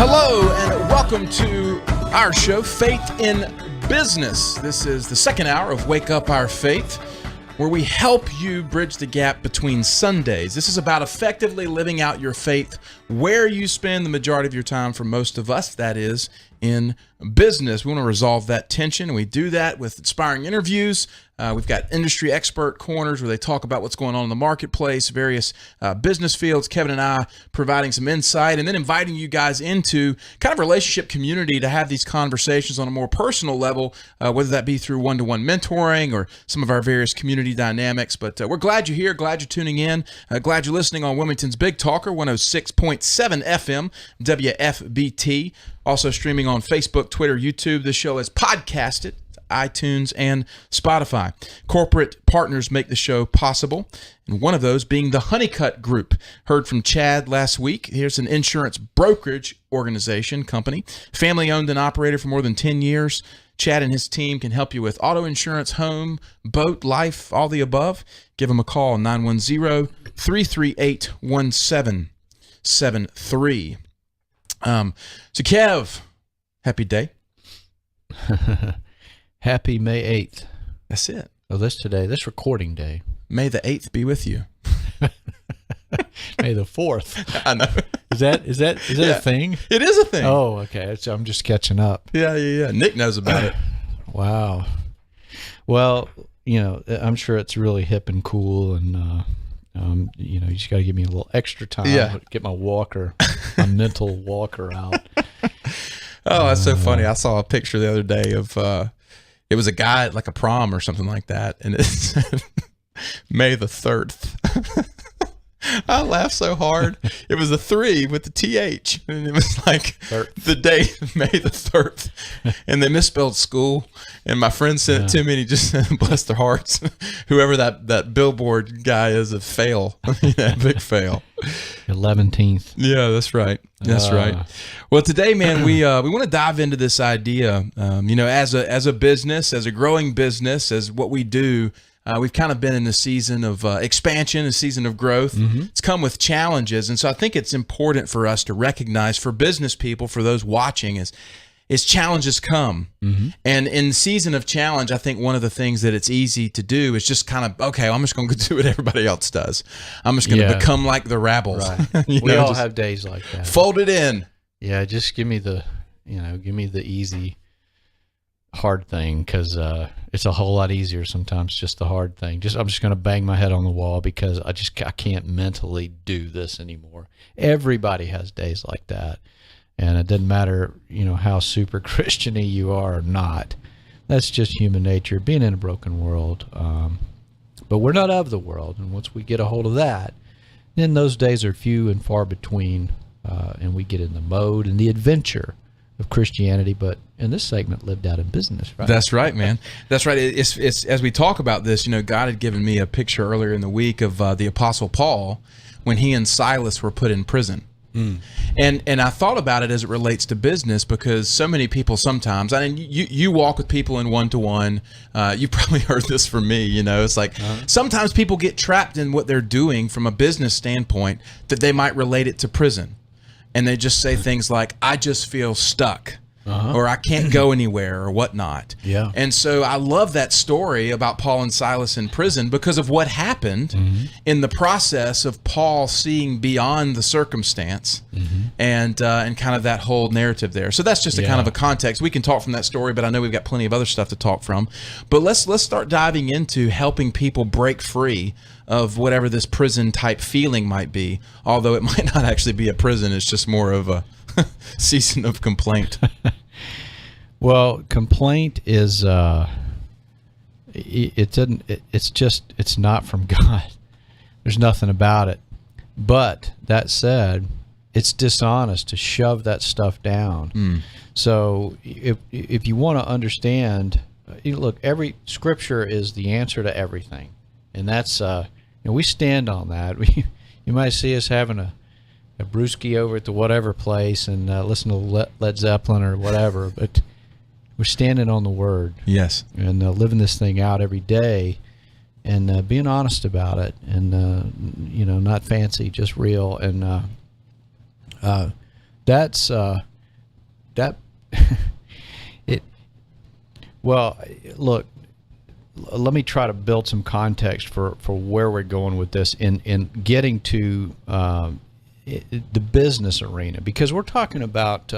Hello and welcome to our show, Faith in Business. This is the second hour of Wake Up Our Faith, where we help you bridge the gap between Sundays. This is about effectively living out your faith where you spend the majority of your time. For most of us, that is in business. We want to resolve that tension. We do that with inspiring interviews. We've got industry expert corners where they talk about what's going on in the marketplace, various business fields. Kevin and I providing some insight and then inviting you guys into kind of relationship community to have these conversations on a more personal level, whether that be through one-to-one mentoring or some of our various community dynamics. But we're glad you're here, glad you're tuning in, glad you're listening on Wilmington's Big Talker, 106.7 FM, WFBT. Also streaming on Facebook, Twitter, YouTube. This show is podcasted, iTunes, and Spotify. Corporate partners make the show possible, and one of those being the Honeycutt Group. Heard from Chad last week. Here's an insurance brokerage organization company, family-owned and operated for more than 10 years. Chad and his team can help you with auto insurance, home, boat, life, all the above. Give them a call, 910-338-1773. So Kev, happy day. Happy May 8th. That's it. Oh, this recording day. May the 8th be with you. May the 4th. I know. Is that a thing? It is a thing. Oh, okay. So I'm just catching up. Yeah. Nick knows about it. Wow. Well, I'm sure it's really hip and cool, and you just got to give me a little extra time to get my mental walker out. Oh, that's so funny. I saw a picture the other day of, it was a guy at like a prom or something like that, and it said, May the 3rd. I laughed so hard. It was a 3 with the TH, and it was like the day of May the 3rd, and they misspelled school, and my friend sent it to me, and he just said, bless their hearts, whoever that billboard guy is, a fail. Big fail. 11th. Yeah, that's right. Right. Well, today, man, we want to dive into this idea, as a business, as a growing business, as what we do. We've kind of been in the season of expansion, a season of growth. Mm-hmm. It's come with challenges. And so I think it's important for us to recognize, for business people, for those watching, is challenges come. Mm-hmm. And in the season of challenge, I think one of the things that it's easy to do is just kind of, okay, I'm just going to do what everybody else does. I'm just going to become like the rabble. Right. We all have days like that. Fold it in. Yeah, just give me the easy, hard thing, because it's a whole lot easier sometimes, just the hard thing. I'm just going to bang my head on the wall because I can't mentally do this anymore. Everybody has days like that, and it doesn't matter how super Christian-y you are or not. That's just human nature, being in a broken world. But we're not of the world, and once we get a hold of that, then those days are few and far between, and we get in the mode and the adventure of Christianity, but in this segment, lived out in business, right? That's right, man. That's right. It's as we talk about this, God had given me a picture earlier in the week of the Apostle Paul when he and Silas were put in prison. Mm. And I thought about it as it relates to business, because so many people sometimes, I mean, you walk with people in one-to-one, you probably heard this from me, it's like sometimes people get trapped in what they're doing from a business standpoint that they might relate it to prison. And they just say things like, I just feel stuck, or I can't go anywhere, or whatnot. Yeah. And so I love that story about Paul and Silas in prison because of what happened in the process of Paul seeing beyond the circumstance and kind of that whole narrative there. So that's just a kind of a context. We can talk from that story, but I know we've got plenty of other stuff to talk from. But let's start diving into helping people break free of whatever this prison type feeling might be, although it might not actually be a prison. It's just more of a season of complaint. Well, complaint is it's not from God. There's nothing about it. But that said, it's dishonest to shove that stuff down. So if you want to understand, look, every scripture is the answer to everything. And that's we stand on that. You might see us having a brewski over at the whatever place and listen to Led Zeppelin or whatever, but we're standing on the Word. Yes. And living this thing out every day, and being honest about it, and not fancy, just real. And that's that it. Well, look. Let me try to build some context for where we're going with this in getting to the business arena, because we're talking about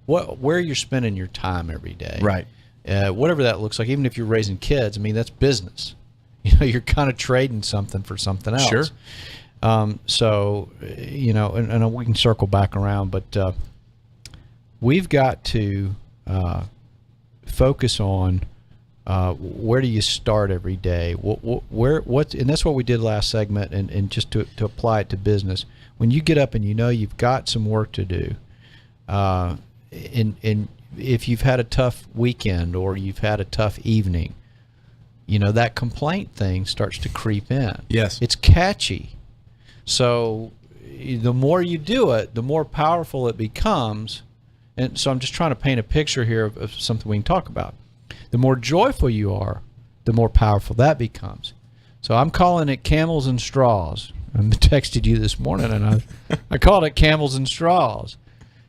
where you're spending your time every day, right? Whatever that looks like. Even if you're raising kids, I mean, that's business. You know, you're kind of trading something for something else. Sure. So, you know, and we can circle back around, but we've got to focus on where do you start every day? And that's what we did last segment, and just to apply it to business. When you get up and you know you've got some work to do, and if you've had a tough weekend or you've had a tough evening, you know, that complaint thing starts to creep in. Yes. It's catchy. So the more you do it, the more powerful it becomes. And so I'm just trying to paint a picture here of something we can talk about. The more joyful you are, the more powerful that becomes. So I'm calling it camels and straws. I texted you this morning, and I called it camels and straws.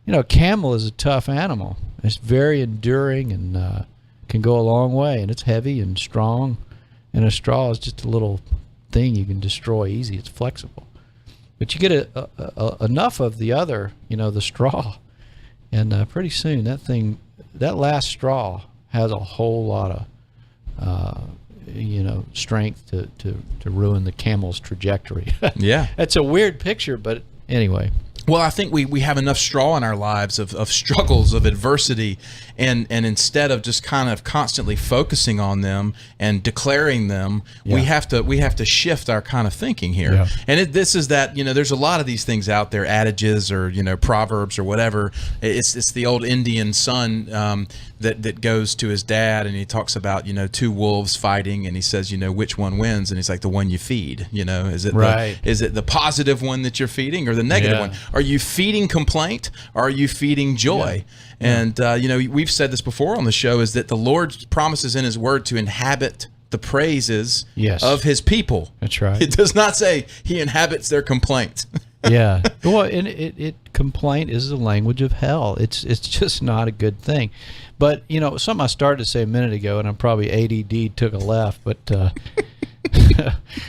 You know, a camel is a tough animal. It's very enduring and can go a long way, and it's heavy and strong. And a straw is just a little thing you can destroy easy. It's flexible. But you get enough of the other, you know, the straw, and pretty soon that last straw has a whole lot of, you know, strength to ruin the camel's trajectory. Yeah. It's a weird picture, but anyway. Well, I think we have enough straw in our lives of struggles, of adversity, and instead of just kind of constantly focusing on them and declaring them, we have to shift our kind of thinking here. Yeah. And this is that, you know, there's a lot of these things out there, adages or, you know, proverbs or whatever. It's the old Indian son that goes to his dad, and he talks about, you know, two wolves fighting, and he says, you know, which one wins? And he's like, the one you feed. You know, is it the positive one that you're feeding or the negative one? Are you feeding complaint, or are you feeding joy? Yeah. And you know, we've said this before on the show, is that the Lord promises in His Word to inhabit the praises of His people. That's right. It does not say He inhabits their complaint. Yeah. Well, and complaint is the language of hell. It's just not a good thing. But, you know, something I started to say a minute ago, and I'm probably ADD took a left, but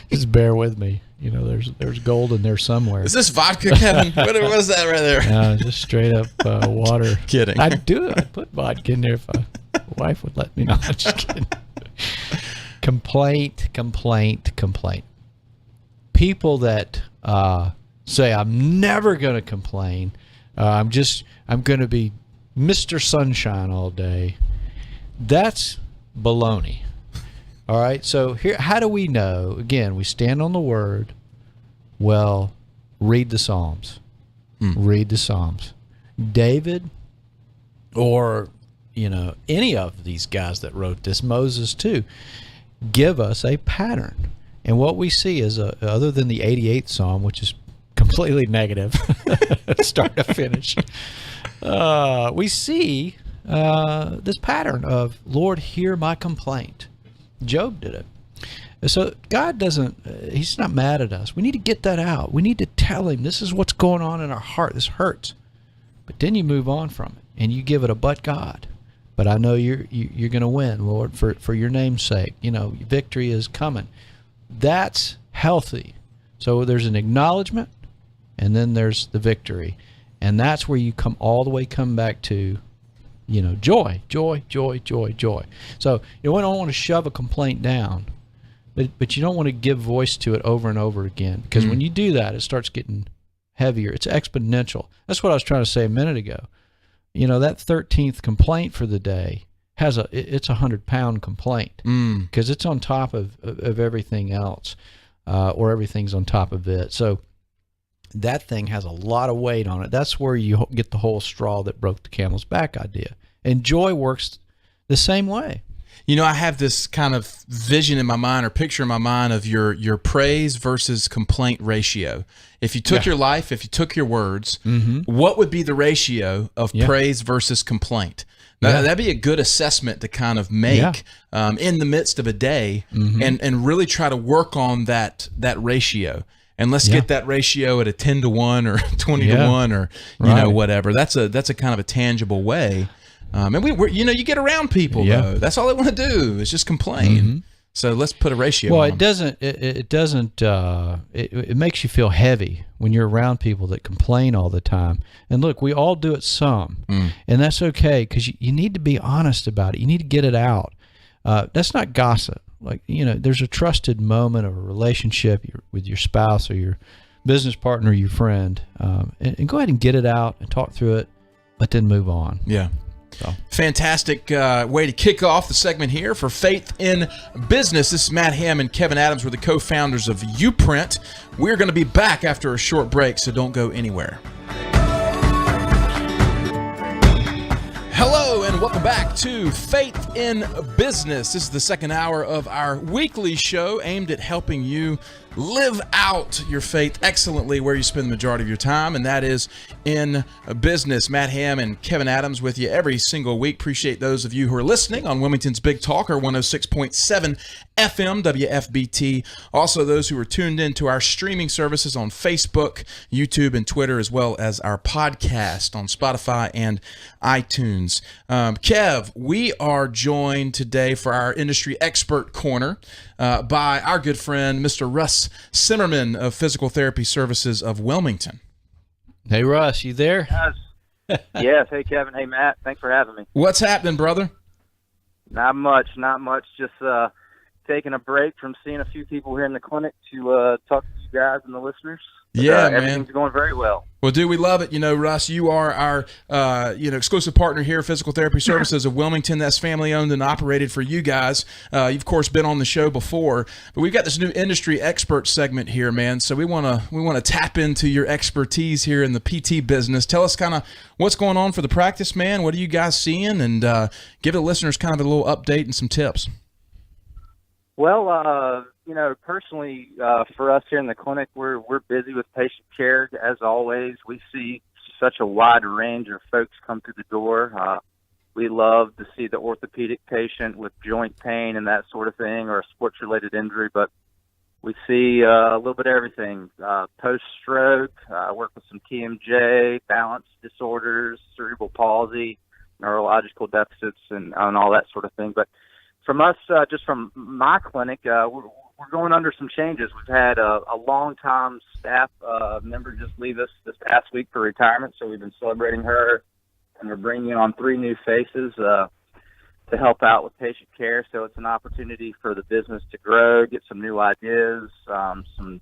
just bear with me. You know, there's gold in there somewhere. Is this vodka, Kevin? What was that right there? No, just straight up water. Kidding. I'd put vodka in there if my wife would let me. No, I'm just kidding. Complaint. People that say, I'm never going to complain. I'm going to be Mr. Sunshine all day. That's baloney. All right, so here, how do we know? Again, we stand on the Word. Well, read the Psalms. Read the Psalms. David, or, you know, any of these guys that wrote this, Moses too, give us a pattern. And what we see is, other than the 88th Psalm, which is completely negative, start to finish, we see this pattern of, Lord, hear my complaint. Job did it. So God doesn't, He's not mad at us. We need to get that out. We need to tell Him, this is what's going on in our heart. This hurts. But then you move on from it, and you give it a but God. But I know you're going to win, Lord, for your name's sake. You know, victory is coming. That's healthy. So there's an acknowledgement, and then there's the victory. And that's where you come back to, you know, joy. So, you don't want to shove a complaint down, but you don't want to give voice to it over and over again, because when you do that, it starts getting heavier. It's exponential. That's what I was trying to say a minute ago. You know, that 13th complaint for the day it's a 100-pound complaint, because it's on top of everything else, or everything's on top of it. So that thing has a lot of weight on it. That's where you get the whole straw that broke the camel's back idea. And joy works the same way. You know, I have this kind of vision in my mind, or picture in my mind, of your praise versus complaint ratio. If you took your life, if you took your words, what would be the ratio of praise versus complaint? Now, that'd be a good assessment to kind of make in the midst of a day, and really try to work on that ratio. and let's get that ratio at a 10-to-1 or 20-to-1 or you know, whatever. That's a kind of a tangible way. And we're you know, you get around people though. That's all they want to do is just complain. So let's put a ratio. Well, on it doesn't. It doesn't. It makes you feel heavy when you're around people that complain all the time. And look, we all do it some, and that's okay because you need to be honest about it. You need to get it out. That's not gossip. Like, you know, there's a trusted moment of a relationship with your spouse or your business partner, or your friend, and go ahead and get it out and talk through it, but then move on. Yeah. So. Fantastic way to kick off the segment here for Faith in Business. This is Matt Ham and Kevin Adams. We're the co-founders of YouPrint. We're going to be back after a short break, so don't go anywhere. Hello and welcome back to Faith in Business. This is the second hour of our weekly show aimed at helping you live out your faith excellently where you spend the majority of your time, and that is in business. Matt Ham and Kevin Adams with you every single week. Appreciate those of you who are listening on Wilmington's Big Talker 106.7 FM WFBT. Also those who are tuned in to our streaming services on Facebook, YouTube, and Twitter, as well as our podcast on Spotify and iTunes. Kev, we are joined today for our industry expert corner by our good friend, Mr. Russ Simmerman of Physical Therapy Services of Wilmington. Hey, Russ, you there? Yes. Yes. Hey, Kevin. Hey, Matt. Thanks for having me. What's happening, brother? Not much. Just taking a break from seeing a few people here in the clinic to talk to you guys and the listeners. But, man. Everything's going very well. Well, dude, we love it. You know, Russ, you are our, exclusive partner here, Physical Therapy Services of Wilmington. That's family owned and operated for you guys. You've of course been on the show before, but we've got this new industry expert segment here, man. So we want to tap into your expertise here in the PT business. Tell us kind of what's going on for the practice, man. What are you guys seeing? And give the listeners kind of a little update and some tips. Well, personally, for us here in the clinic, we're busy with patient care as always. We see such a wide range of folks come through the door. We love to see the orthopedic patient with joint pain and that sort of thing, or a sports-related injury, but we see a little bit of everything. Post-stroke, work with some TMJ, balance disorders, cerebral palsy, neurological deficits, and all that sort of thing. But from us, just from my clinic, we're going under some changes. We've had a long-time staff member just leave us this past week for retirement, so we've been celebrating her, and we're bringing on 3 new faces to help out with patient care. So it's an opportunity for the business to grow, get some new ideas, some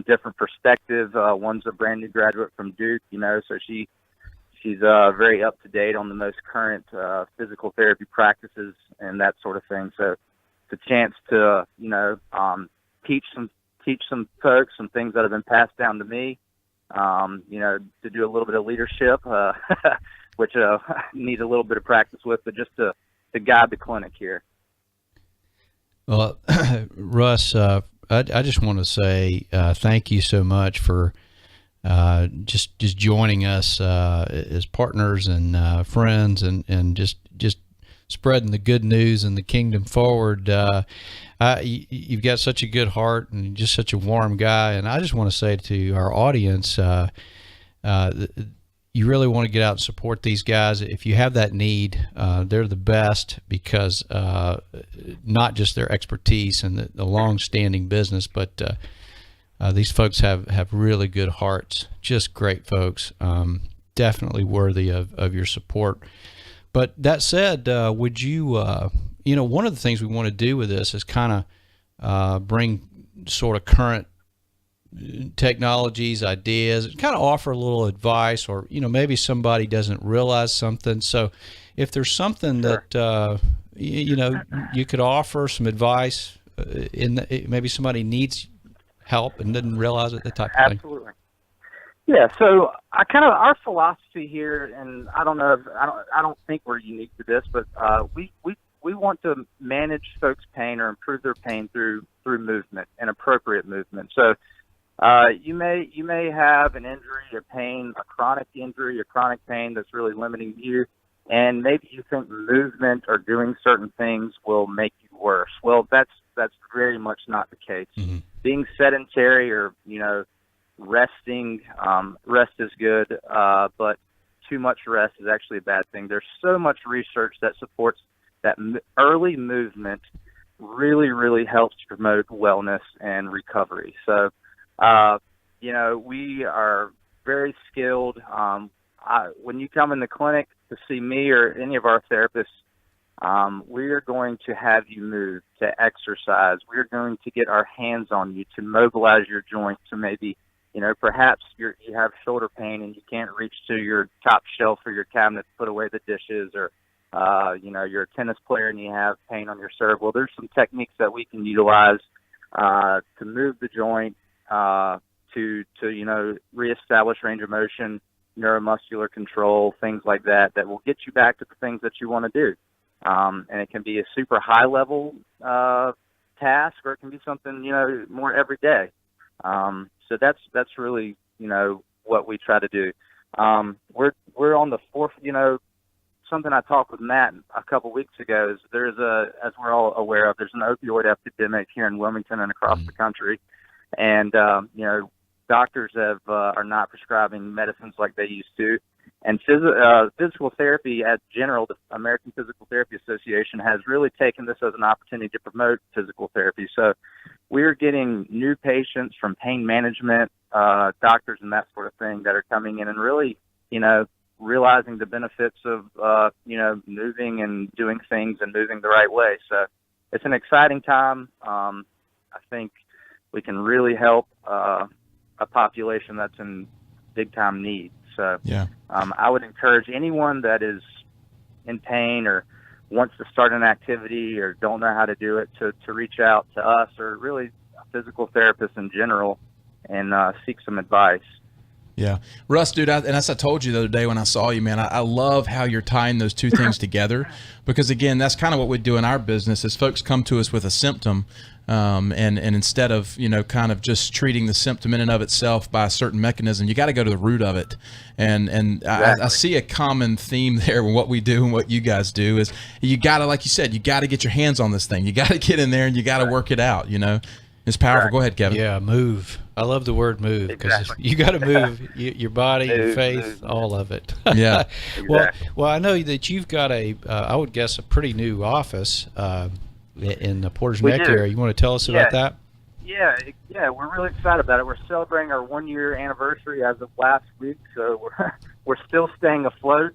different perspective. One's a brand new graduate from Duke, so she's very up to date on the most current physical therapy practices and that sort of thing. So it's a chance to teach some folks some things that have been passed down to me. To do a little bit of leadership, which I need a little bit of practice with, but just to guide the clinic here. Well, Russ, I just want to say thank you so much for just joining us as partners and friends, and just spreading the good news and the kingdom forward. You've got such a good heart and just such a warm guy, and I just want to say to our audience, you really want to get out and support these guys. If you have that need, they're the best, because not just their expertise and the long-standing business, but these folks have really good hearts, just great folks, definitely worthy of your support. But that said, would you, one of the things we want to do with this is kind of bring sort of current technologies, ideas, and kind of offer a little advice, or, maybe somebody doesn't realize something. So if there's something that, you could offer some advice maybe somebody needs help and didn't realize it, that type of thing. Absolutely. Yeah. So our philosophy here, and I don't think we're unique to this, but we want to manage folks' pain or improve their pain through movement and appropriate movement. So you may have an injury or pain, a chronic injury or chronic pain that's really limiting you, and maybe you think movement or doing certain things will make you worse. Well, that's very much not the case. Mm-hmm. Being sedentary or resting. Rest is good, but too much rest is actually a bad thing. There's so much research that supports that early movement really, really helps to promote wellness and recovery. So, we are very skilled. When you come in the clinic to see me or any of our therapists, we are going to have you move, to exercise. We're going to get our hands on you to mobilize your joints to maybe, perhaps you have shoulder pain and you can't reach to your top shelf or your cabinet to put away the dishes, or, you're a tennis player and you have pain on your serve. Well, there's some techniques that we can utilize to move the joint, to reestablish range of motion, neuromuscular control, things like that will get you back to the things that you want to do. And it can be a super high level task, or it can be something, more every day. So that's really, what we try to do. We're on the fourth, something I talked with Matt a couple weeks ago is as we're all aware of, there's an opioid epidemic here in Wilmington and across the country. And, doctors are not prescribing medicines like they used to. And physical therapy at general, the American Physical Therapy Association has really taken this as an opportunity to promote physical therapy. So we're getting new patients from pain management doctors and that sort of thing that are coming in and really, realizing the benefits of, moving and doing things and moving the right way. So it's an exciting time. I think we can really help a population that's in big time need. So I would encourage anyone that is in pain or wants to start an activity or don't know how to do it to reach out to us, or really physical therapists in general, and seek some advice. Yeah. Russ, dude, and as I told you the other day when I saw you, man, I love how you're tying those two things together, because, again, that's kind of what we do in our business is folks come to us with a symptom, and instead of, kind of just treating the symptom in and of itself by a certain mechanism, you got to go to the root of it. And exactly. I see a common theme there in what we do and what you guys do is you got to, like you said, you got to get your hands on this thing. You got to get in there and you got to work it out, It's powerful. Right. Go ahead, Kevin. Yeah, move. I love the word move, because you got to move your body, your faith, all of it. Yeah. Exactly. Well, I know that you've got I would guess, a pretty new office in the Porter's Neck area. You want to tell us about that? Yeah, we're really excited about it. We're celebrating our 1-year anniversary as of last week, so we're still staying afloat.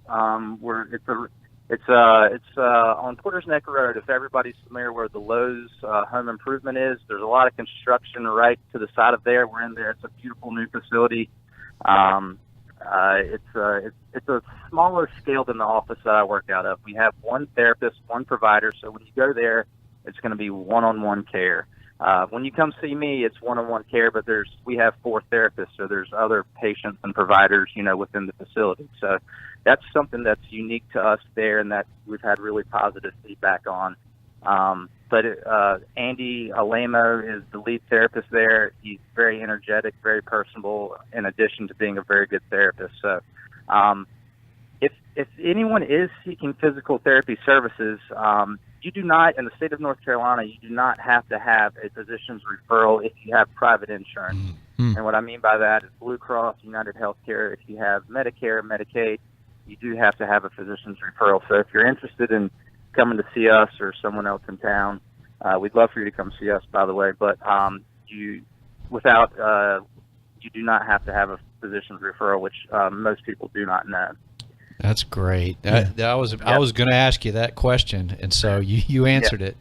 It's on Porter's Neck Road. If everybody's familiar where the Lowe's home improvement is, there's a lot of construction right to the side of there. We're in there. It's a beautiful new facility. It's a smaller scale than the office that I work out of. We have one therapist, one provider. So when you go there, it's going to be one-on-one care. When you come see me, it's one-on-one care, but we have 4 therapists, so there's other patients and providers, within the facility. So that's something that's unique to us there, and that we've had really positive feedback on. But Andy Alemo is the lead therapist there. He's very energetic, very personable, in addition to being a very good therapist. So if anyone is seeking physical therapy services, you do not, in the state of North Carolina, you do not have to have a physician's referral if you have private insurance. Mm-hmm. And what I mean by that is Blue Cross, United Healthcare. If you have Medicare, Medicaid, you do have to have a physician's referral. So if you're interested in coming to see us or someone else in town, we'd love for you to come see us, by the way. But you do not have to have a physician's referral, which most people do not know. That's great. I was going to ask you that question, and so you answered it.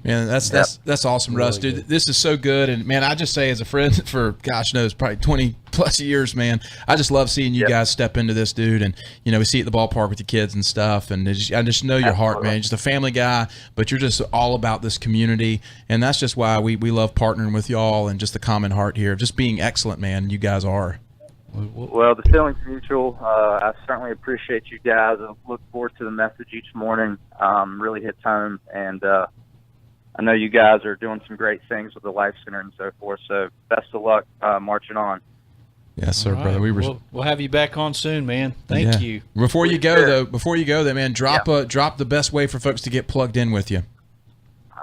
Man, that's awesome, Russ, dude. Good. This is so good, and man, I just say as a friend for gosh knows probably 20 plus years, man, I just love seeing you guys step into this, dude. And we see it at the ballpark with the kids and stuff, and I just know your heart, man. You're just a family guy, but you're just all about this community, and that's just why we love partnering with y'all, and just the common heart here, just being excellent, man. You guys are. Well, the feeling's mutual. I certainly appreciate you guys. I look forward to the message each morning. Really hits home, and I know you guys are doing some great things with the Life Center and so forth. So best of luck marching on. Yes, sir, right, brother. We'll have you back on soon, man. Thank you. Before you go, man, drop the best way for folks to get plugged in with you.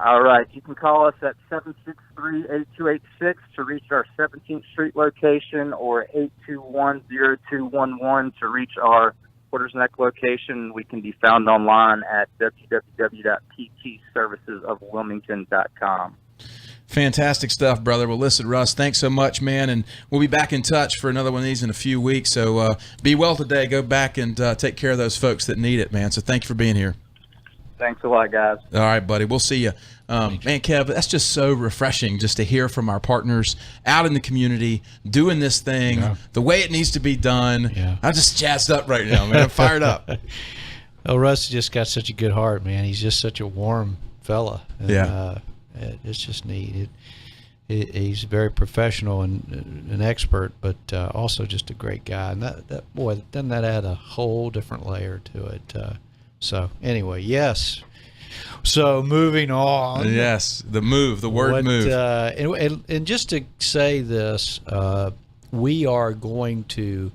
All right. You can call us at 763-8286 to reach our 17th Street location, or 821-0211 to reach our Porter's Neck location. We can be found online at www.ptservicesofwilmington.com. Fantastic stuff, brother. Well, listen, Russ, thanks so much, man, and we'll be back in touch for another one of these in a few weeks. So be well today. Go back and take care of those folks that need it, man. So thank you for being here. Thanks a lot, guys. All right, buddy. We'll see you. Man, Kev, that's just so refreshing just to hear from our partners out in the community doing this thing the way it needs to be done. Yeah. I'm just jazzed up right now, man. I'm fired up. Oh, Russ just got such a good heart, man. He's just such a warm fella. And, it's just neat. He's very professional and an expert, but also just a great guy. And that boy, doesn't that add a whole different layer to it? So anyway, yes. So moving on. Yes, the word move. And just to say this, we are going to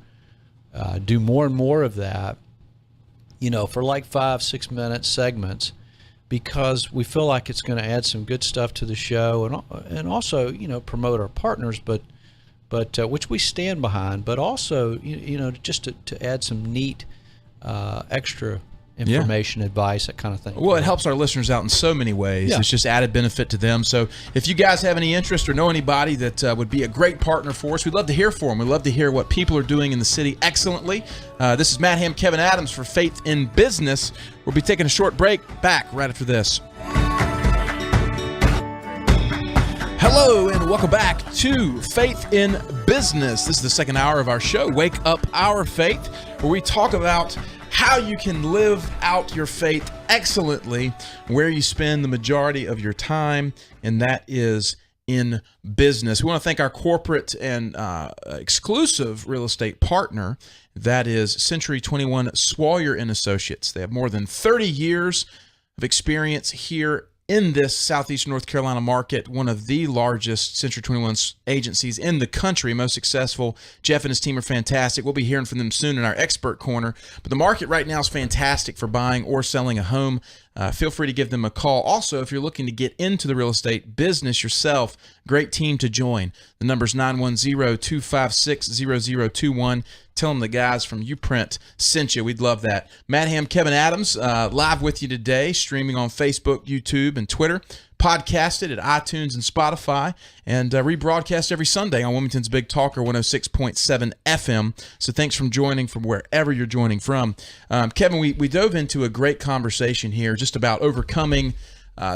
do more and more of that, for like 5-6 minute segments, because we feel like it's going to add some good stuff to the show, and also promote our partners, but which we stand behind, but also just to add some neat extra information, advice, that kind of thing. Well, it helps our listeners out in so many ways. It's just added benefit to them. So if you guys have any interest or know anybody that would be a great partner for us, we'd love to hear from them. We'd love to hear what people are doing in the city excellently. This is Matt Ham, Kevin Adams for Faith in Business. We'll be taking a short break. Back right after this. Hello and welcome back to Faith in Business. This is the second hour of our show, Wake Up Our Faith, where we talk about how you can live out your faith excellently, where you spend the majority of your time, and that is in business. We want to thank our corporate and exclusive real estate partner, that is Century 21 Swalyer and Associates. They have more than 30 years of experience here in this Southeastern North Carolina market, one of the largest Century 21 agencies in the country, most successful. Jeff and his team are fantastic. We'll be hearing from them soon in our expert corner. But the market right now is fantastic for buying or selling a home. Feel free to give them a call. Also, if you're looking to get into the real estate business yourself, great team to join. The number's 910-256-0021. Tell them the guys from YouPrint sent you. We'd love that. Matt Ham, Kevin Adams, live with you today, streaming on Facebook, YouTube, and Twitter. Podcasted at iTunes and Spotify, and rebroadcast every Sunday on Wilmington's Big Talker 106.7 FM. So thanks for joining from wherever you're joining from. Kevin, we dove into a great conversation here just about overcoming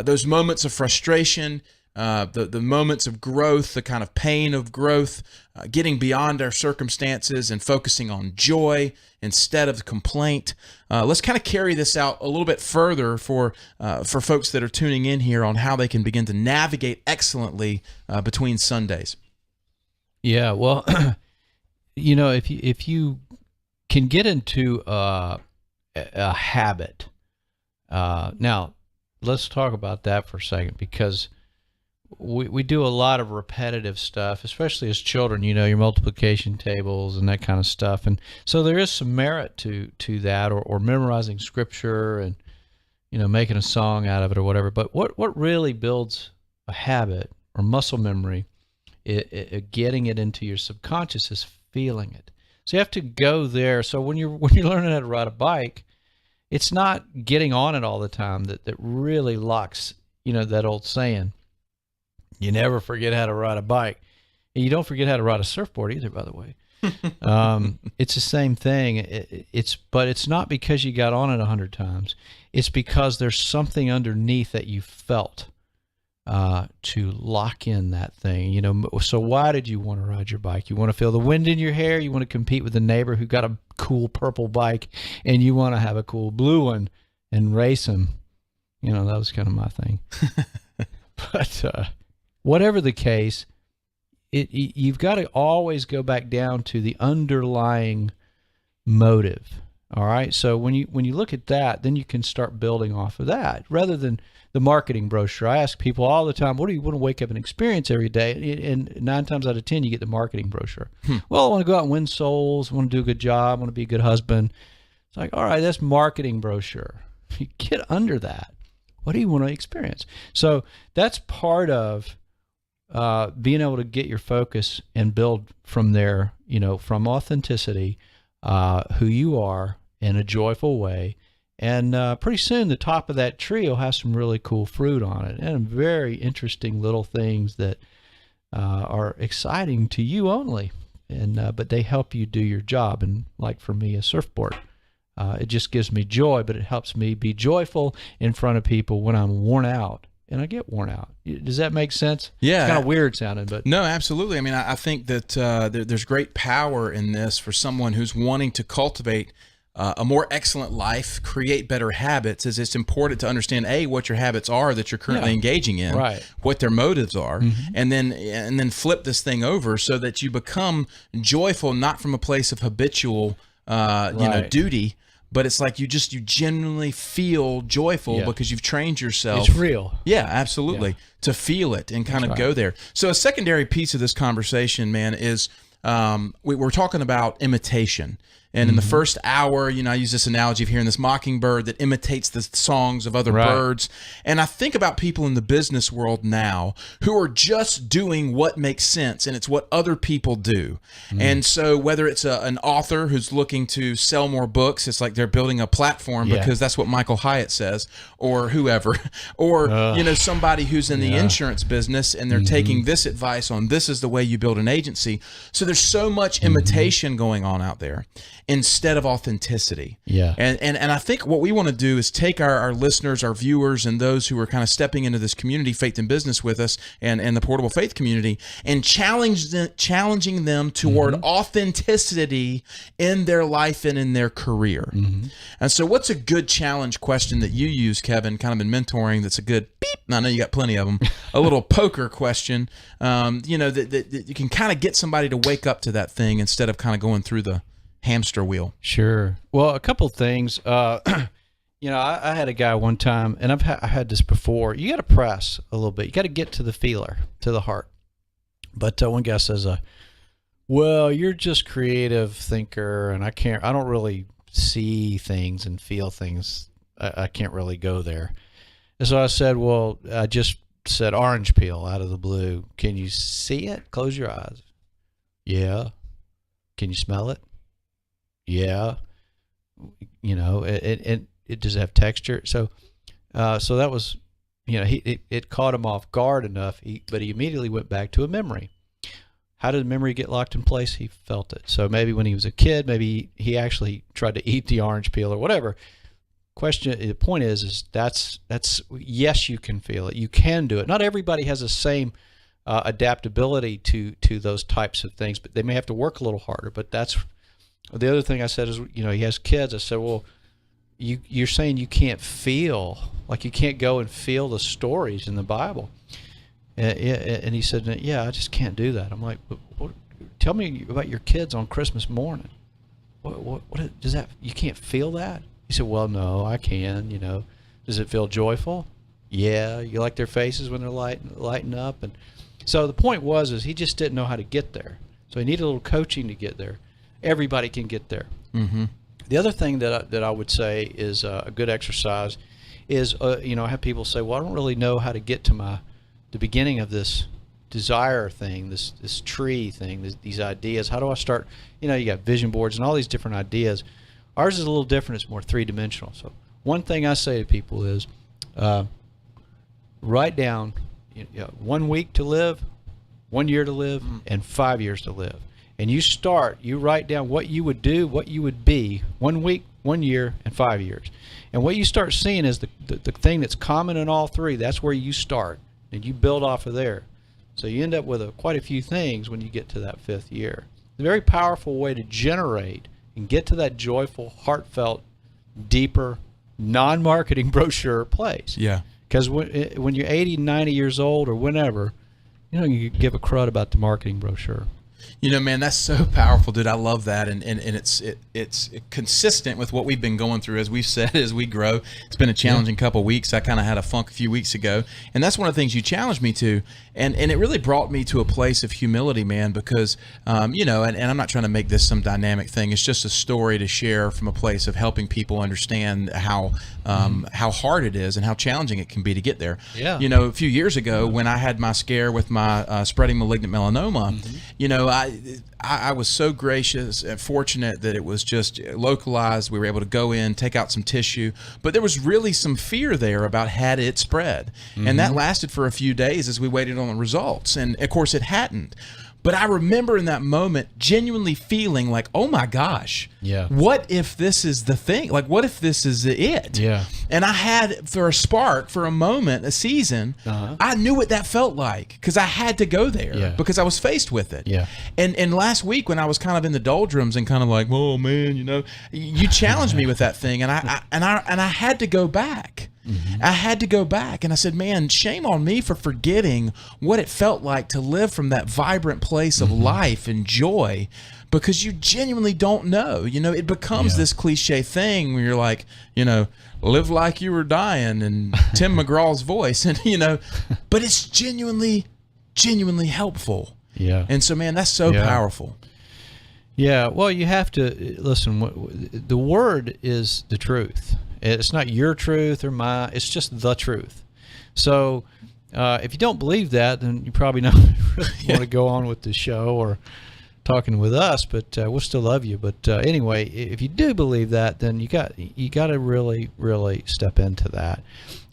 those moments of frustration, the moments of growth, the kind of pain of growth, getting beyond our circumstances and focusing on joy instead of complaint. Let's kind of carry this out a little bit further for folks that are tuning in here on how they can begin to navigate excellently between Sundays. Yeah, well, if you can get into a habit, now let's talk about that for a second, because we do a lot of repetitive stuff, especially as children, your multiplication tables and that kind of stuff. And so there is some merit to that, or memorizing scripture and, making a song out of it or whatever. But what really builds a habit or muscle memory, getting it into your subconscious, is feeling it. So you have to go there. So when you're learning how to ride a bike, it's not getting on it all the time that really locks, that old saying, you never forget how to ride a bike. And you don't forget how to ride a surfboard either, by the way. It's the same thing. But it's not because you got on it 100 times. It's because there's something underneath that you felt to lock in that thing. So why did you want to ride your bike? You want to feel the wind in your hair. You want to compete with the neighbor who got a cool purple bike, and you want to have a cool blue one and race him. That was kind of my thing. But whatever the case, you've got to always go back down to the underlying motive. All right. So when you look at that, then you can start building off of that rather than the marketing brochure. I ask people all the time, what do you want to wake up and experience every day? And 9 times out of 10, you get the marketing brochure. Well, I want to go out and win souls. I want to do a good job. I want to be a good husband. It's like, all right, that's marketing brochure. You get under that. What do you want to experience? So that's part of being able to get your focus and build from there, from authenticity, who you are in a joyful way. And pretty soon the top of that tree will have some really cool fruit on it and very interesting little things that are exciting to you only. But they help you do your job. And like for me, a surfboard, it just gives me joy, but it helps me be joyful in front of people when I'm worn out. And I get worn out. Does that make sense? Yeah. It's kind of weird sounding, but no, absolutely. I mean, I think that there's great power in this for someone who's wanting to cultivate a more excellent life, create better habits. Is it's important to understand what your habits are that you're currently engaging in, right, what their motives are, and then flip this thing over so that you become joyful, not from a place of habitual duty. But it's like you genuinely feel joyful because you've trained yourself. It's real. Yeah, absolutely. To feel it and kind of go there. So a secondary piece of this conversation, man, is we're talking about imitation. And in the first hour, I use this analogy of hearing this mockingbird that imitates the songs of other birds. And I think about people in the business world now who are just doing what makes sense, and it's what other people do. And so whether it's an author who's looking to sell more books, it's like they're building a platform because that's what Michael Hyatt says, or whoever, or somebody who's in the insurance business and they're taking this advice on this is the way you build an agency. So there's so much imitation going on out there instead of authenticity. Yeah. And I think what we want to do is take our listeners, our viewers, and those who are kind of stepping into this community, Faith in Business, with us and the Portable Faith community, and challenging them toward authenticity in their life and in their career. And so what's a good challenge question that you use, Kevin, kind of in mentoring, that's a good beep? I know you got plenty of them. A little poker question, that you can kind of get somebody to wake up to that thing instead of kind of going through the hamster wheel. Sure. Well, a couple things. I had a guy one time, and I had this before. You got to press a little bit. You got to get to the feeler, to the heart. But one guy says, "Well, you're just creative thinker, and I don't really see things and feel things. I can't really go there." And so I said, "Well, I just said orange peel out of the blue. Can you see it? Close your eyes." "Yeah." "Can you smell it?" "Yeah." It does have texture. So that was, it caught him off guard enough, but he immediately went back to a memory. How did the memory get locked in place? He felt it. So maybe when he was a kid, maybe he actually tried to eat the orange peel or whatever. The point is that's yes, you can feel it. You can do it. Not everybody has the same adaptability to those types of things, but they may have to work a little harder. But that's the other thing I said is, he has kids. I said, well, you're saying you can't feel, like you can't go and feel the stories in the Bible. And he said, yeah, I just can't do that. I'm like, tell me about your kids on Christmas morning. What does that, you can't feel that? He said, well, no, I can, Does it feel joyful? Yeah. You like their faces when they're lighting up? And so the point is he just didn't know how to get there. So he needed a little coaching to get there. Everybody can get there. The other thing that I would say is a good exercise is, I have people say, well, I don't really know how to get to the beginning of this desire thing, this tree thing, these ideas. How do I start? You got vision boards and all these different ideas. Ours is a little different. It's more three-dimensional. So one thing I say to people is write down 1 week to live, 1 year to live, and 5 years to live. And you write down what you would do, what you would be 1 week, 1 year, and 5 years. And what you start seeing is the thing that's common in all three. That's where you start, and you build off of there. So you end up with quite a few things when you get to that 5th year. It's a very powerful way to generate and get to that joyful, heartfelt, deeper, non-marketing brochure place. Yeah. Because when you're 80, 90 years old or whenever, you give a crud about the marketing brochure. You know, man, that's so powerful, dude. I love that, and it's consistent with what we've been going through, as we've said, as we grow. It's been a challenging couple of weeks. I kind of had a funk a few weeks ago, and that's one of the things you challenged me to, and it really brought me to a place of humility, man, because you know, and I'm not trying to make this some dynamic thing. It's just a story to share from a place of helping people understand how hard it is and how challenging it can be to get there. Yeah. You know, a few years ago when I had my scare with my spreading malignant melanoma, you know, I was so gracious and fortunate that it was just localized. We were able to go in, take out some tissue, but there was really some fear there about had it spread. And that lasted for a few days as we waited on the results. And of course it hadn't. But I remember in that moment genuinely feeling like, oh my gosh, what if this is the thing? Like, what if this is it? Yeah. And I had, for a spark, for a moment, a season, I knew what that felt like because I had to go there because I was faced with it. Yeah. And last week when I was kind of in the doldrums and kind of like, oh man, you know, you challenged me with that thing, and I had to go back. I had to go back, and I said, man, shame on me for forgetting what it felt like to live from that vibrant place of life and joy, because you genuinely don't know. You know, it becomes this cliche thing where you're like, you know, live like you were dying, and Tim McGraw's voice, and you know, but it's genuinely helpful. Yeah. And so, man, that's so powerful. Yeah, well, you have to listen. The word is the truth. It's not your truth or mine. It's just the truth. So if you don't believe that, then you probably not really want to go on with the show or talking with us. But we'll still love you. But anyway, if you do believe that, then you got to really step into that.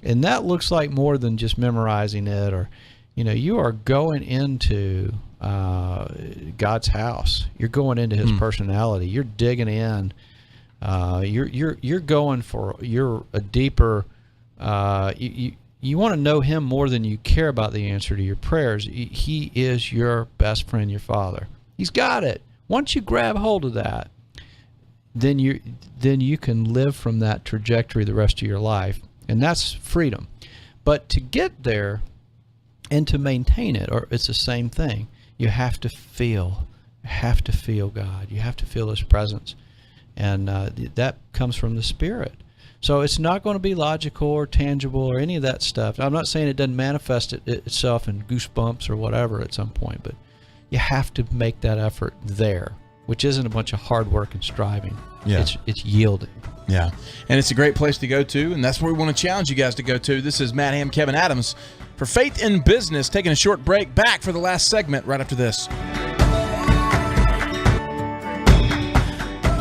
And that looks like more than just memorizing it, or you know, you are going into God's house. You're going into His personality. You're digging in. You're going for a deeper. You want to know Him more than you care about the answer to your prayers. He is your best friend, your Father. He's got it. Once you grab hold of that, then you can live from that trajectory the rest of your life, and that's freedom. But to get there and to maintain it, or it's the same thing. You have to feel. You have to feel God. You have to feel His presence. And that comes from the Spirit. So it's not going to be logical or tangible or any of that stuff. I'm not saying it doesn't manifest itself in goosebumps or whatever at some point, but you have to make that effort there, which isn't a bunch of hard work and striving. Yeah. It's yielding. Yeah. And it's a great place to go to, and that's where we want to challenge you guys to go to. This is Matt Ham, Kevin Adams for Faith in Business, taking a short break. Back for the last segment right after this.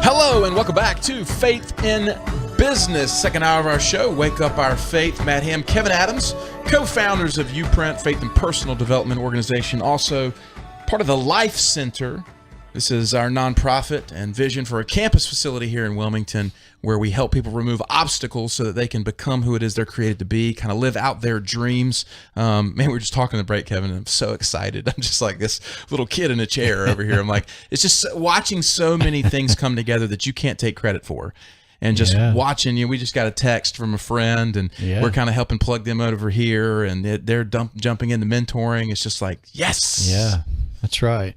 Hello and welcome back to Faith in Business, second hour of our show, Wake Up Our Faith. Matt Ham, Kevin Adams, co-founders of YouPrint, Faith and Personal Development Organization, also part of the Life Center. This is our nonprofit and vision for a campus facility here in Wilmington where we help people remove obstacles so that they can become who it is they're created to be, kind of live out their dreams. Man, we were just talking to break, Kevin, and I'm so excited. I'm just like this little kid in a chair over here. I'm like, it's just watching so many things come together that you can't take credit for. And just watching you, we just got a text from a friend, and we're kind of helping plug them over here, and they're jumping into mentoring. It's just like, yes. Yeah, that's right.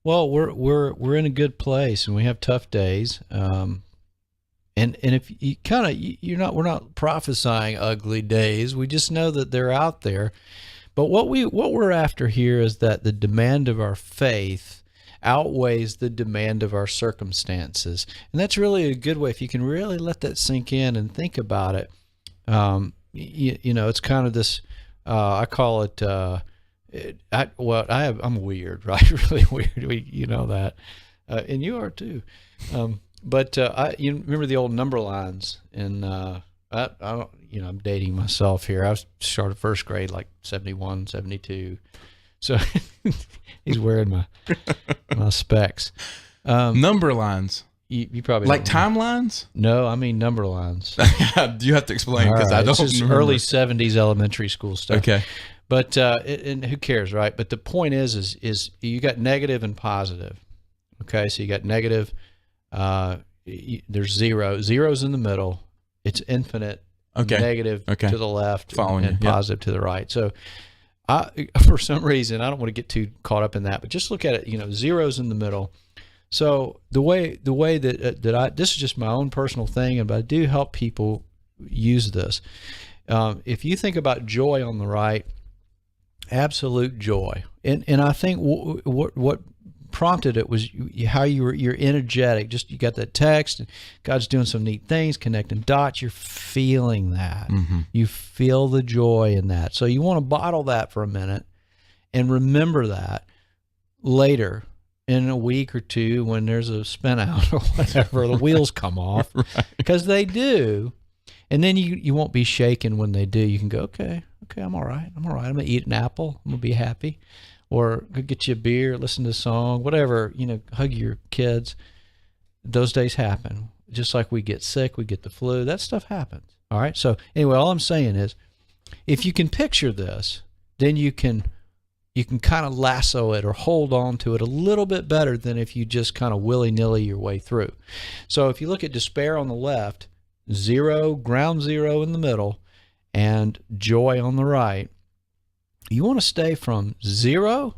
Well, we're in a good place, and we have tough days. And if you we're not prophesying ugly days. We just know that they're out there. But what we're after here is that the demand of our faith outweighs the demand of our circumstances, and that's really a good way. If you can really let that sink in and think about it, you know, it's kind of this. I call it. I'm weird, right? Really weird. You know that, and you are too. But you remember the old number lines, and I don't. You know, I'm dating myself here. I started first grade like 71, 72. So he's wearing my specs. Number lines. You probably like timelines? No, I mean number lines. You have to explain because I don't this is remember. Early 70s elementary school stuff. Okay. But and who cares, right? But the point is you got negative and positive. Okay, so you got negative. There's zero. Zero's in the middle. It's infinite. Okay. Negative to the left, and positive to the right. So For some reason, I don't want to get too caught up in that, but just look at it, zeros in the middle. So the way that this is just my own personal thing, but I do help people use this. If you think about joy on the right, absolute joy, and I think what prompted it was how you're energetic. Just you got that text, and God's doing some neat things, connecting dots. You're feeling that. Mm-hmm. You feel the joy in that. So you want to bottle that for a minute and remember that later in a week or two when there's a spin out or whatever, the wheels come off, because they do. And then you won't be shaken when they do. You can go, okay, I'm all right. I'm going to eat an apple. I'm going to be happy. Or go get you a beer, listen to a song, whatever, hug your kids. Those days happen. Just like we get sick, we get the flu, that stuff happens. All right. So anyway, all I'm saying is, if you can picture this, then you can kind of lasso it or hold on to it a little bit better than if you just kind of willy-nilly your way through. So if you look at despair on the left, zero, ground zero in the middle, and joy on the right, you want to stay from zero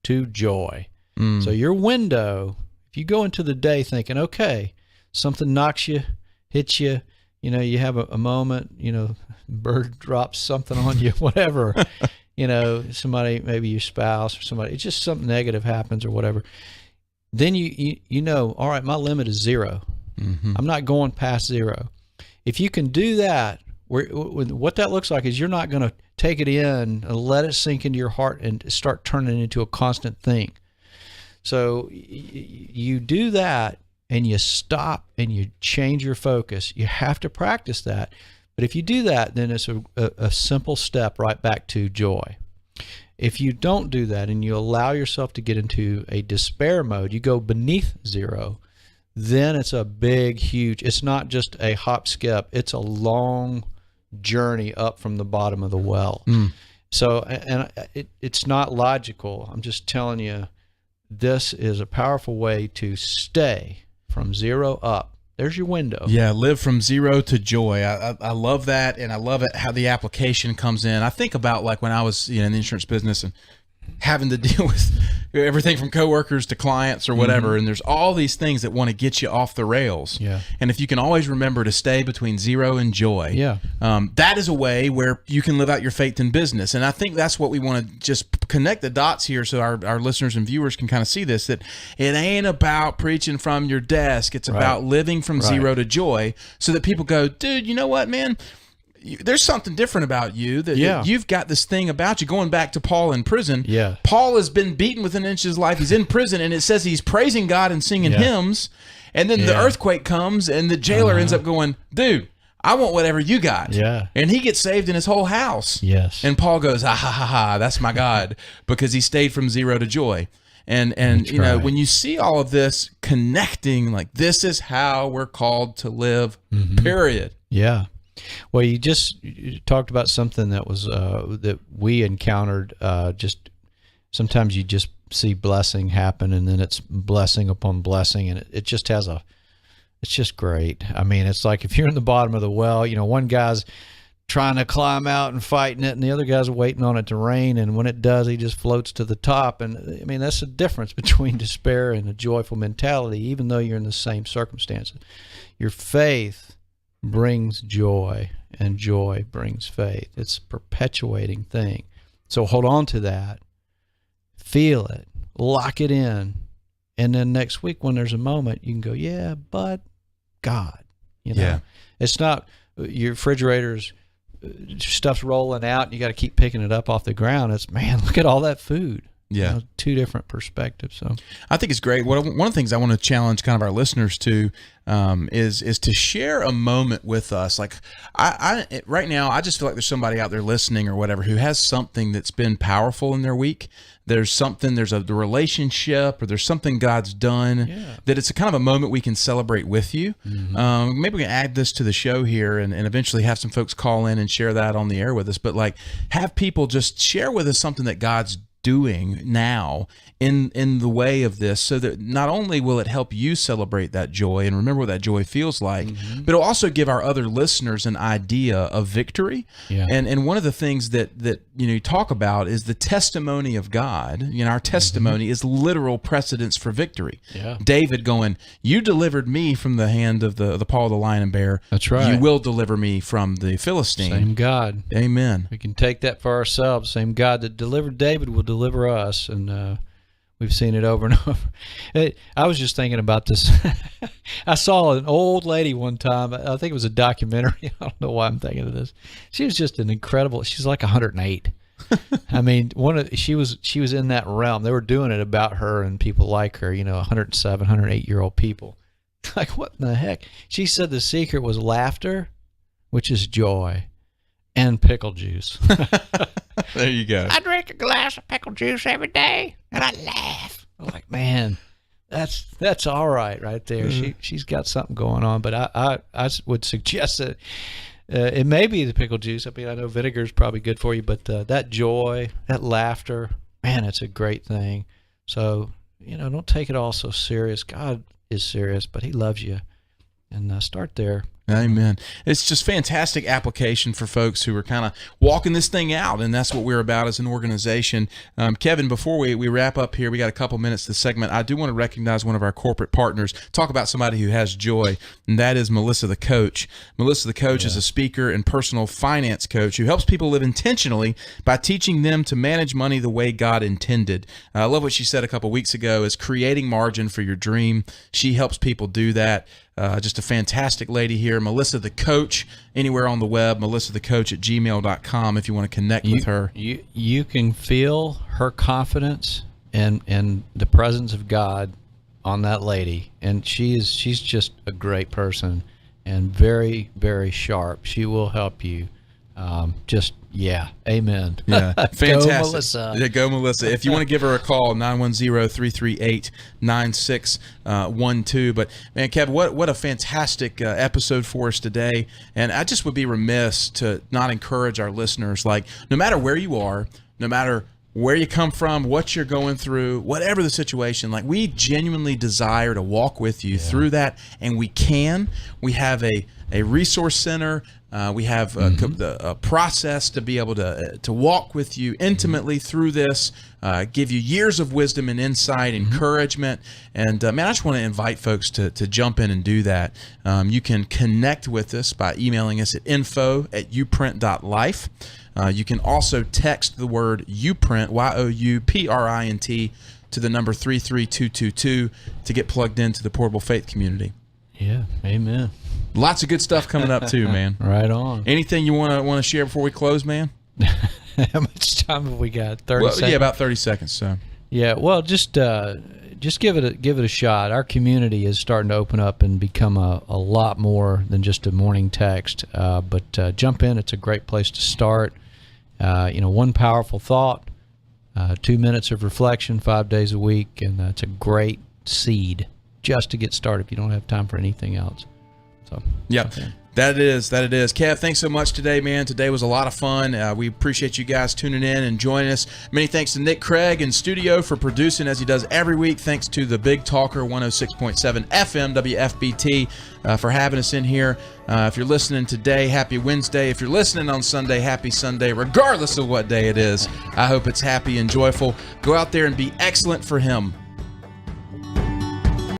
to joy. So your window, if you go into the day thinking, okay, something knocks you, hits you, you have a moment, bird drops something on you, whatever, somebody, maybe your spouse or somebody, it's just something negative happens or whatever. Then all right, my limit is zero. Mm-hmm. I'm not going past zero. If you can do that, what that looks like is you're not going to take it in and let it sink into your heart and start turning it into a constant thing. So you do that and you stop and you change your focus. You have to practice that. But if you do that, then it's a simple step right back to joy. If you don't do that and you allow yourself to get into a despair mode, you go beneath zero, then it's a big, huge, it's not just a hop skip, it's a long journey up from the bottom of the well. So, and it's not logical. I'm just telling you, this is a powerful way to stay from zero up. There's your window. Yeah, live from zero to joy. I love that, and I love it how the application comes in. I think about like when I was in the insurance business and having to deal with everything from coworkers to clients or whatever, and there's all these things that want to get you off the rails. Yeah. And if you can always remember to stay between zero and joy, that is a way where you can live out your faith in business. And I think that's what we want to just connect the dots here so our listeners and viewers can kind of see this, that it ain't about preaching from your desk. It's about living from zero to joy, so that people go, dude, you know what, man? There's something different about you, that you've got this thing about you. Going back to Paul in prison, Paul has been beaten within an inch of his life. He's in prison, and it says he's praising God and singing hymns, and then the earthquake comes, and the jailer ends up going, dude, I want whatever you got. And he gets saved in his whole house. And Paul goes, ha, ha, ha, ha, that's my God, because he stayed from zero to joy. And when you see all of this connecting, like, this is how we're called to live, period. Well, you talked about something that was that we encountered. Just sometimes you just see blessing happen, and then it's blessing upon blessing, and it just has it's just great. I mean, it's like if you're in the bottom of the well, one guy's trying to climb out and fighting it, and the other guy's waiting on it to rain, and when it does, he just floats to the top. And I mean, that's the difference between despair and a joyful mentality. Even though you're in the same circumstances, your faith brings joy, and joy brings faith. It's a perpetuating thing. So hold on to that, feel it, lock it in, and then next week when there's a moment, you can go, yeah, but God, it's not your refrigerator's stuff's rolling out and you got to keep picking it up off the ground. It's, man, look at all that food. Two different perspectives. So I think it's great. One of the things I want to challenge kind of our listeners to is to share a moment with us. Like I right now, I just feel like there's somebody out there listening or whatever who has something that's been powerful in their week. There's the relationship, or there's something God's done that it's a kind of a moment we can celebrate with you. Maybe we can add this to the show here and eventually have some folks call in and share that on the air with us. But like, have people just share with us something that God's doing now in the way of this, so that not only will it help you celebrate that joy and remember what that joy feels like, but it'll also give our other listeners an idea of victory. Yeah. And one of the things that you talk about is the testimony of God. Our testimony is literal precedence for victory. Yeah. David going, "You delivered me from the hand of the paw of the lion and bear. That's right. You will deliver me from the Philistine." Same God. Amen. We can take that for ourselves. Same God that delivered David will deliver us, and we've seen it over and over. I was just thinking about this. I saw an old lady one time. I think it was a documentary. I don't know why I'm thinking of this. She was just an incredible. She's like 108. I mean, she was in that realm. They were doing it about her and people like her. 107, 108-year-old people. Like, what in the heck? She said the secret was laughter, which is joy, and pickle juice. There you go. I drink a glass of pickle juice every day, and I laugh. I'm like, man, that's all right there. She's got something going on, but I would suggest that it may be the pickle juice. I mean, I know vinegar is probably good for you, but that joy, that laughter, man, it's a great thing. So, don't take it all so serious. God is serious, but he loves you, and start there. Amen. It's just fantastic application for folks who are kind of walking this thing out, and that's what we're about as an organization. Kevin, before we wrap up here, we got a couple minutes to the segment. I do want to recognize one of our corporate partners, talk about somebody who has joy, and that is Melissa the Coach. Melissa the Coach is a speaker and personal finance coach who helps people live intentionally by teaching them to manage money the way God intended. I love what she said a couple weeks ago, is creating margin for your dream. She helps people do that. Just a fantastic lady here. Melissa the Coach, anywhere on the web, melissathecoach@gmail.com if you want to connect with her. You can feel her confidence and the presence of God on that lady, and she's just a great person and very, very sharp. She will help you. Amen. Yeah, fantastic. Go, Melissa. Yeah, go, Melissa. If you want to give her a call, 910-338-9612. But man, Kev, what a fantastic episode for us today. And I just would be remiss to not encourage our listeners. Like, no matter where you are, no matter where you come from, what you're going through, whatever the situation, like, we genuinely desire to walk with you through that, and we can. We have a resource center. We have a process to be able to walk with you intimately through this, give you years of wisdom and insight, encouragement. And man, I just want to invite folks to jump in and do that. You can connect with us by emailing us at info@youprint.life. You can also text the word YouPrint, YOUPRINT, to the number 33222 to get plugged into the Portable Faith community. Yeah, amen. Lots of good stuff coming up too, man. Right on. Anything you want to share before we close, man? How much time have we got? 30 seconds? Yeah, about 30 seconds. So. Yeah, well, just give it a shot. Our community is starting to open up and become a lot more than just a morning text. But jump in. It's a great place to start. One powerful thought, 2 minutes of reflection, 5 days a week, and it's a great seed just to get started if you don't have time for anything else. So yeah. That it is. Kev, thanks so much today, man. Today was a lot of fun. We appreciate you guys tuning in and joining us. Many thanks to Nick Craig in studio for producing as he does every week. Thanks to the Big Talker 106.7 FM WFBT for having us in here. If you're listening today, happy Wednesday. If you're listening on Sunday, happy Sunday, regardless of what day it is. I hope it's happy and joyful. Go out there and be excellent for Him.